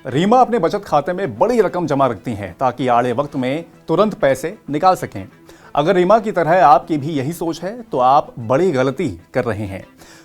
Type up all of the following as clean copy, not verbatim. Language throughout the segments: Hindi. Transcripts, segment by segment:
रीमा अपने बचत खाते में बड़ी रकम जमा रखती हैं ताकि आड़े वक्त में तुरंत पैसे निकाल सकें। अगर रीमा की तरह आपकी भी यही सोच है तो आप बड़ी गलती कर रहे हैं।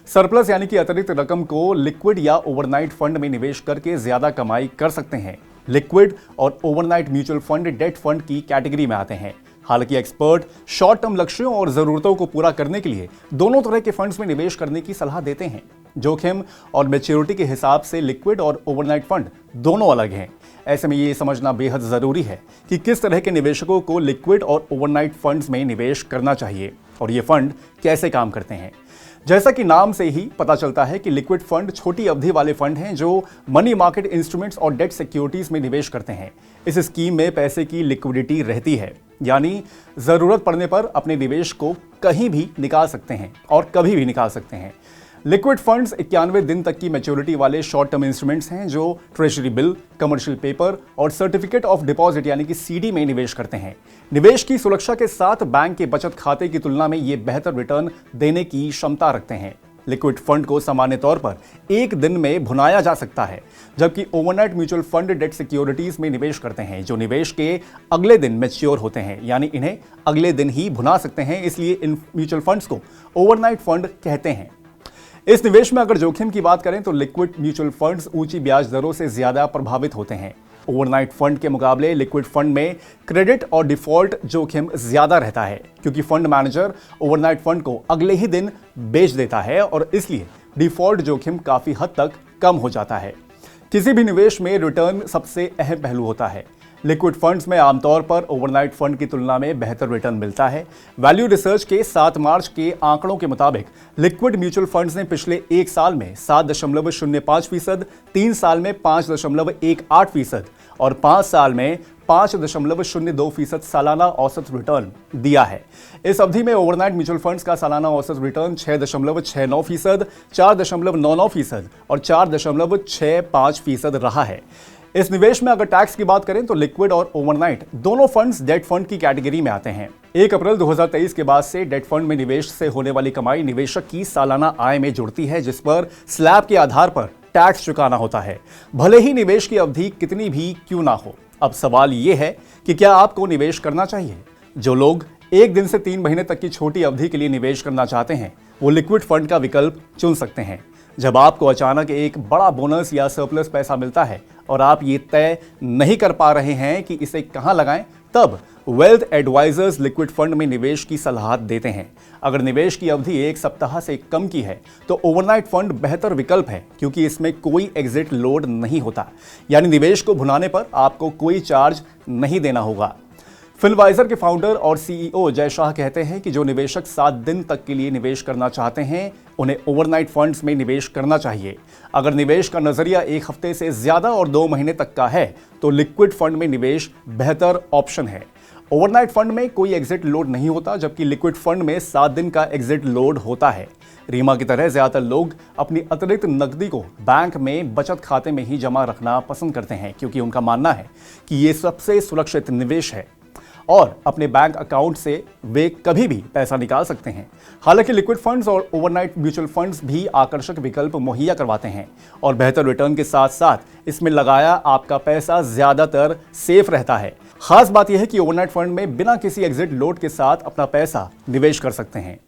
सरप्लस यानी कि अतिरिक्त रकम को लिक्विड या ओवरनाइट फंड में निवेश करके ज्यादा कमाई कर सकते हैं। लिक्विड और overnight mutual fund debt fund की कैटेगरी में आते हैं। हालांकि एक्सपर्ट शॉर्ट टर्म लक्ष्यों और जरूरतों को पूरा करने के लिए दोनों तरह के फंड्स में निवेश करने की सलाह देते हैं। जोखिम और मैच्योरिटी के हिसाब से लिक्विड और ओवरनाइट फंड दोनों अलग हैं। ऐसे में ये समझना बेहद जरूरी है कि किस तरह के निवेशकों को लिक्विड और ओवरनाइट फंड्स में निवेश करना चाहिए और ये फंड कैसे काम करते हैं। जैसा कि नाम से ही पता चलता है कि लिक्विड फंड छोटी अवधि वाले फंड हैं जो मनी मार्केट इंस्ट्रूमेंट्स और डेट सिक्योरिटीज में निवेश करते हैं। इस स्कीम में पैसे की लिक्विडिटी रहती है, यानी जरूरत पड़ने पर अपने निवेश को कहीं भी निकाल सकते हैं और कभी भी निकाल सकते हैं। लिक्विड फंड्स 91 दिन तक की मैच्योरिटी वाले शॉर्ट टर्म इंस्ट्रूमेंट्स हैं जो ट्रेजरी बिल, कमर्शियल पेपर और सर्टिफिकेट ऑफ डिपॉजिट यानी कि सीडी में निवेश करते हैं। निवेश की सुरक्षा के साथ बैंक के बचत खाते की तुलना में ये बेहतर रिटर्न देने की क्षमता रखते हैं। लिक्विड फंड को सामान्य तौर पर एक दिन में भुनाया जा सकता है, जबकि overnight mutual fund debt securities में निवेश करते हैं जो निवेश के अगले दिन मैच्योर होते हैं, यानी इन्हें अगले दिन ही भुना सकते हैं। इसलिए इन म्यूचुअल फंड्स को ओवरनाइट फंड कहते हैं। इस निवेश में अगर जोखिम की बात करें तो लिक्विड म्यूचुअल फंड्स ऊंची ब्याज दरों से ज्यादा प्रभावित होते हैं। ओवरनाइट फंड के मुकाबले लिक्विड फंड में क्रेडिट और डिफॉल्ट जोखिम ज्यादा रहता है, क्योंकि फंड मैनेजर ओवरनाइट फंड को अगले ही दिन बेच देता है और इसलिए डिफॉल्ट जोखिम काफी हद तक कम हो जाता है। किसी भी निवेश में रिटर्न सबसे अहम पहलू होता है। लिक्विड फंड्स में आमतौर पर ओवरनाइट फंड की तुलना में बेहतर रिटर्न मिलता है। वैल्यू रिसर्च के 7 मार्च के आंकड़ों के मुताबिक लिक्विड म्यूचुअल फंड्स ने पिछले 1 साल में 7.05%, 3 साल में 5.18% और 5 साल में 5.02% सालाना औसत रिटर्न दिया है। इस अवधि में ओवरनाइट म्यूचुअल फंड्स का सालाना औसत रिटर्न 6.69%, 4.99% और 4.65% रहा है। इस निवेश में अगर टैक्स की बात करें तो लिक्विड और ओवरनाइट दोनों फंड्स डेट फंड की कैटेगरी में आते हैं। 1 अप्रैल 2023 के बाद से डेट फंड में निवेश से होने वाली कमाई निवेशक की सालाना आय में जुड़ती है, जिस पर स्लैब के आधार पर टैक्स चुकाना होता है, भले ही निवेश की अवधि कितनी भी क्यों ना हो। अब सवाल यह है कि क्या आपको निवेश करना चाहिए। जो लोग 1 दिन से 3 महीने तक की छोटी अवधि के लिए निवेश करना चाहते हैं वो लिक्विड फंड का विकल्प चुन सकते हैं। जब आपको अचानक एक बड़ा बोनस या सरप्लस पैसा मिलता है और आप ये तय नहीं कर पा रहे हैं कि इसे कहां लगाएं, तब वेल्थ एडवाइजर्स लिक्विड फंड में निवेश की सलाह देते हैं। अगर निवेश की अवधि 1 सप्ताह से कम की है तो ओवरनाइट फंड बेहतर विकल्प है, क्योंकि इसमें कोई एग्जिट लोड नहीं होता, यानी निवेश को भुनाने पर आपको कोई चार्ज नहीं देना होगा। फिनवाइजर के फाउंडर और सीईओ जय शाह कहते हैं कि जो निवेशक 7 दिन तक के लिए निवेश करना चाहते हैं उन्हें ओवरनाइट फंड्स में निवेश करना चाहिए। अगर निवेश का नजरिया 1 हफ्ते से ज्यादा और 2 महीने तक का है तो लिक्विड फंड में निवेश बेहतर ऑप्शन है। ओवरनाइट फंड में कोई एग्जिट लोड नहीं होता, जबकि लिक्विड फंड में 7 दिन का एग्जिट लोड होता है। रीमा की तरह ज्यादातर लोग अपनी अतिरिक्त नकदी को बैंक में बचत खाते में ही जमा रखना पसंद करते हैं, क्योंकि उनका मानना है कि ये सबसे सुरक्षित निवेश है और अपने बैंक अकाउंट से वे कभी भी पैसा निकाल सकते हैं। हालांकि लिक्विड फंड्स और ओवरनाइट म्यूचुअल फंड्स भी आकर्षक विकल्प मुहैया करवाते हैं और बेहतर रिटर्न के साथ साथ इसमें लगाया आपका पैसा ज्यादातर सेफ रहता है। खास बात यह है कि ओवरनाइट फंड में बिना किसी एग्जिट लोड के साथ अपना पैसा निवेश कर सकते हैं।